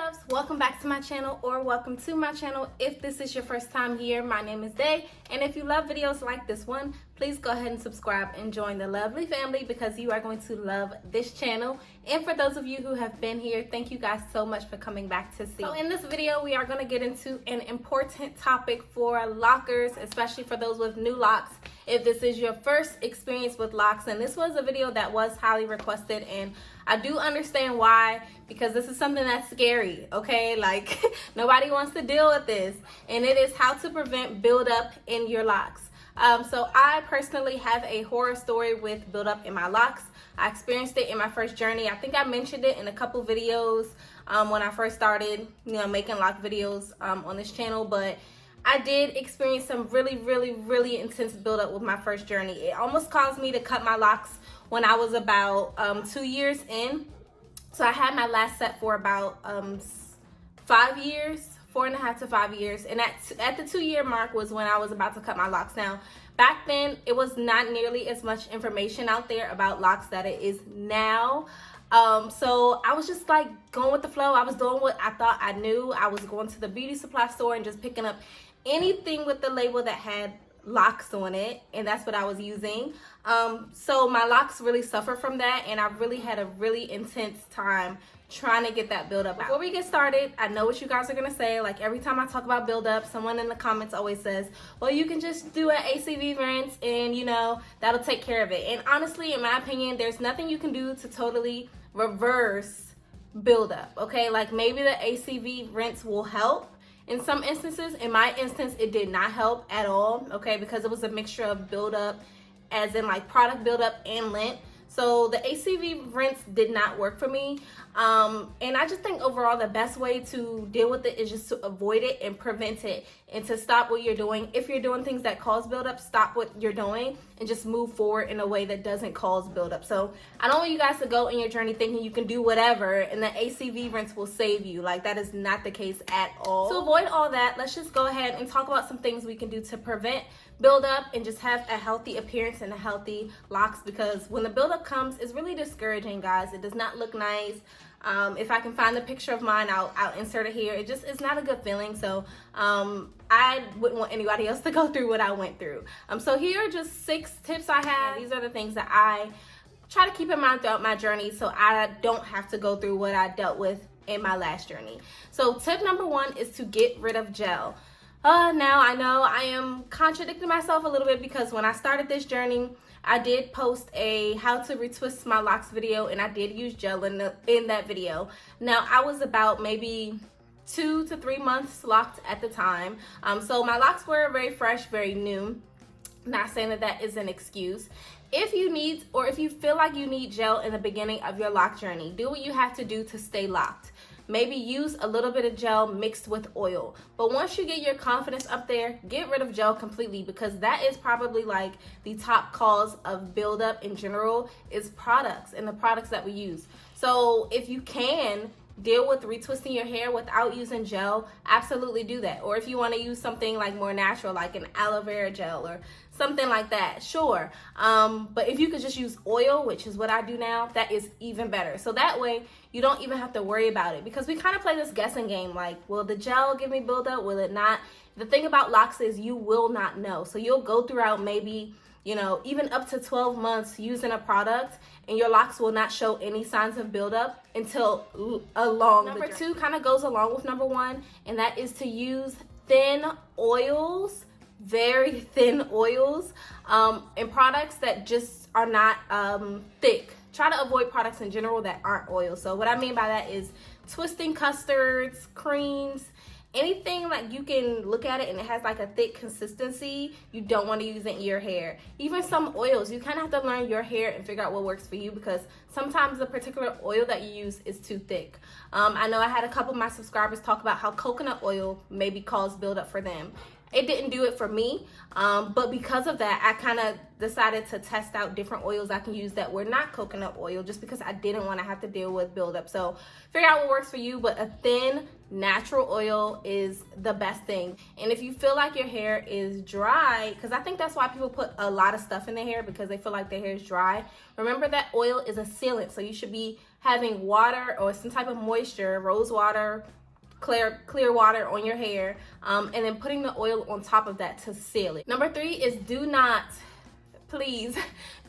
loves, welcome back to my channel, or welcome to my channel if this is your first time here. My name is Day, and if you love videos like this one, please go ahead and subscribe and join the lovely family because you are going to love this channel. And for those of you who have been here, thank you guys so much for coming back to see. So in this video, we are going to get into an important topic for lockers, especially for those with new locks. If this is your first experience with locks, and this was a video that was highly requested, and I do understand why, because this is something that's scary, okay? Like, nobody wants to deal with this, and it is how to prevent buildup in your locks. So I personally have a horror story with buildup in my locks. I experienced it in my first journey. I think I mentioned it in a couple videos when I first started, making lock videos on this channel, but I did experience some really intense buildup with my first journey. It almost caused me to cut my locks when I was about 2 years in. So I had my last set for about 5 years, 4.5 to 5 years. And at the 2-year mark was when I was about to cut my locks. Now, back then, it was not nearly as much information out there about locks that it is now. So I was just like going with the flow. I was doing what I thought I knew. I was going to the beauty supply store and just picking up anything with the label that had locks on it, and that's what I was using. So my locks really suffer from that, and I really had a really intense time trying to get that buildup out. Before we get started, I know what you guys are gonna say. Like, every time I talk about buildup, someone in the comments always says, well, you can just do an ACV rinse and that'll take care of it. And honestly, in my opinion, there's nothing you can do to totally reverse buildup, okay? Like, maybe the ACV rinse will help in some instances. In my instance, it did not help at all, okay, because it was a mixture of buildup, as in like product buildup and lint. So the ACV rinse did not work for me. And I just think overall the best way to deal with it is just to avoid it and prevent it, and to stop what you're doing. If you're doing things that cause buildup, stop what you're doing and just move forward in a way that doesn't cause buildup. So I don't want you guys to go in your journey thinking you can do whatever and the ACV rinse will save you. Like, that is not the case at all. To avoid all that, let's just go ahead and talk about some things we can do to prevent buildup and just have a healthy appearance and a healthy locks, because when the buildup comes, it's really discouraging, guys. It does not look nice. If I can find the picture of mine, I'll insert it here. It's not a good feeling. So I wouldn't want anybody else to go through what I went through. So here are just 6 tips I have. These are the things that I try to keep in mind throughout my journey, so I don't have to go through what I dealt with in my last journey. So tip number 1 is to get rid of gel. Now I know I am contradicting myself a little bit, because when I started this journey, I did post a how to retwist my locks video, and I did use gel in that video. Now, I was about maybe 2 to 3 months locked at the time. So my locks were very fresh, very new. Not saying that is an excuse. If you need, or if you feel like you need gel in the beginning of your lock journey, do what you have to do to stay locked. Maybe use a little bit of gel mixed with oil. But once you get your confidence up there, get rid of gel completely, because that is probably like the top cause of buildup in general, is products and the products that we use. So if you can deal with retwisting your hair without using gel, absolutely do that. Or if you want to use something like more natural, like an aloe vera gel or something like that, sure. But if you could just use oil, which is what I do now, that is even better. So that way you don't even have to worry about it, because we kind of play this guessing game, like, will the gel give me buildup, will it not? The thing about locks is you will not know. So you'll go throughout maybe even up to 12 months using a product, and your locks will not show any signs of buildup until along the journey. Number 2 kind of goes along with number 1, and that is to use thin oils, very thin oils, and products that just are not thick. Try to avoid products in general that aren't oil. So what I mean by that is twisting custards, creams, anything like you can look at it and it has like a thick consistency, you don't want to use it in your hair. Even some oils, you kind of have to learn your hair and figure out what works for you, because sometimes the particular oil that you use is too thick. I know I had a couple of my subscribers talk about how coconut oil maybe caused buildup for them. It didn't do it for me, but because of that, I kind of decided to test out different oils I can use that were not coconut oil, just because I didn't want to have to deal with buildup. So figure out what works for you, but a thin natural oil is the best thing. And if you feel like your hair is dry, because I think that's why people put a lot of stuff in their hair, because they feel like their hair is dry, remember that oil is a sealant, so you should be having water or some type of moisture, rose water, clear water on your hair, and then putting the oil on top of that to seal it. Number 3 is please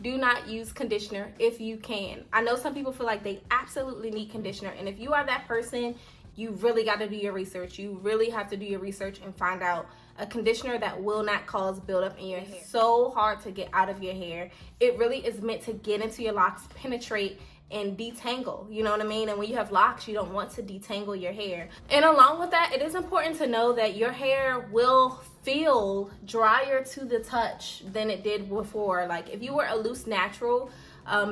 do not use conditioner if you can. I know some people feel like they absolutely need conditioner, and if you are that person, you really got to do your research. You really have to do your research and find out a conditioner that will not cause buildup in your hair. It's so hard to get out of your hair. It really is meant to get into your locks, penetrate, and detangle, you know what I mean? And when you have locks, you don't want to detangle your hair. And along with that, it is important to know that your hair will feel drier to the touch than it did before. Like if you were a loose natural,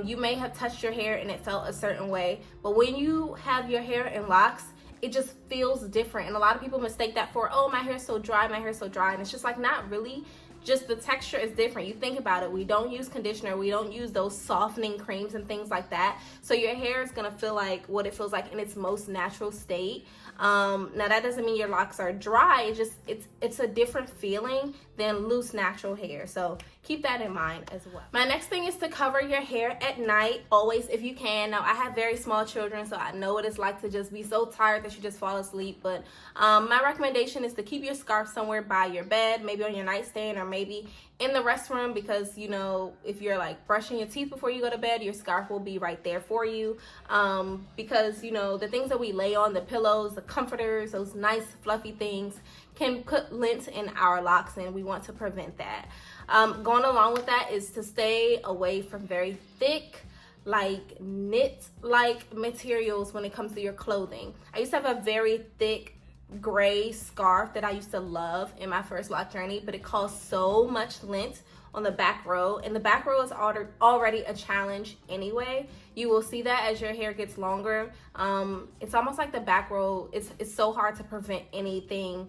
you may have touched your hair and it felt a certain way, but when you have your hair in locks, it just feels different. And a lot of people mistake that for, oh, my hair's so dry, and it's just like, not really. Just the texture is different. You think about it, we don't use conditioner, we don't use those softening creams and things like that, so your hair is gonna feel like what it feels like in its most natural state. Now that doesn't mean your locks are dry, it's a different feeling than loose natural hair, so keep that in mind as well. My next thing is to cover your hair at night, always if you can. Now I have very small children, so I know what it's like to just be so tired that you just fall asleep, but my recommendation is to keep your scarf somewhere by your bed, maybe on your nightstand or maybe in the restroom, because you know, if you're like brushing your teeth before you go to bed, your scarf will be right there for you, because you know, the things that we lay on, the pillows, the comforters, those nice fluffy things can put lint in our locks, and we want to prevent that. Going along with that is to stay away from very thick, like knit-like materials when it comes to your clothing. I used to have a very thick gray scarf that I used to love in my first lock journey, but it caused so much lint on the back row, and the back row is already a challenge anyway. You will see that as your hair gets longer. It's almost like the back row, it's so hard to prevent anything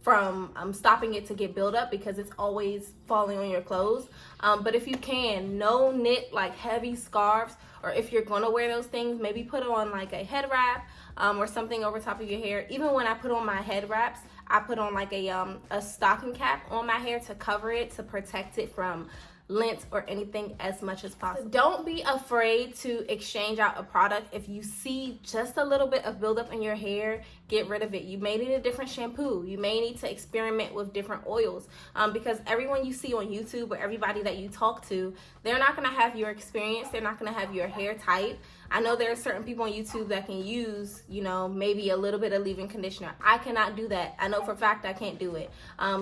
from stopping it to get built up because it's always falling on your clothes. But if you can, no knit like heavy scarves, or if you're gonna wear those things, maybe put on like a head wrap or something over top of your hair. Even when I put on my head wraps, I put on like a stocking cap on my hair to cover it, to protect it from lint or anything as much as possible. Don't be afraid to exchange out a product. If you see just a little bit of buildup in your hair, get rid of it. You may need a different shampoo. You may need to experiment with different oils, because everyone you see on YouTube or everybody that you talk to, they're not gonna have your experience. They're not gonna have your hair type. I know there are certain people on YouTube that can use, you know, maybe a little bit of leave-in conditioner. I cannot do that. I know for a fact I can't do it.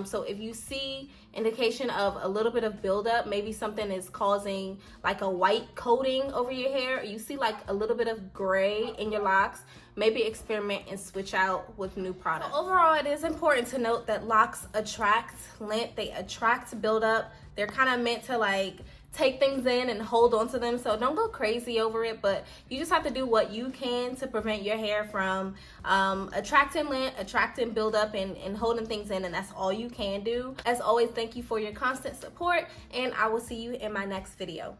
So if you see indication of a little bit of buildup, maybe something is causing like a white coating over your hair, or you see like a little bit of gray in your locks, maybe experiment and switch out with new products. So overall, it is important to note that locks attract lint, they attract buildup. They're kind of meant to like take things in and hold on to them, so don't go crazy over it, but you just have to do what you can to prevent your hair from attracting lint, attracting buildup, and holding things in, and that's all you can do. As always, thank you for your constant support, and I will see you in my next video.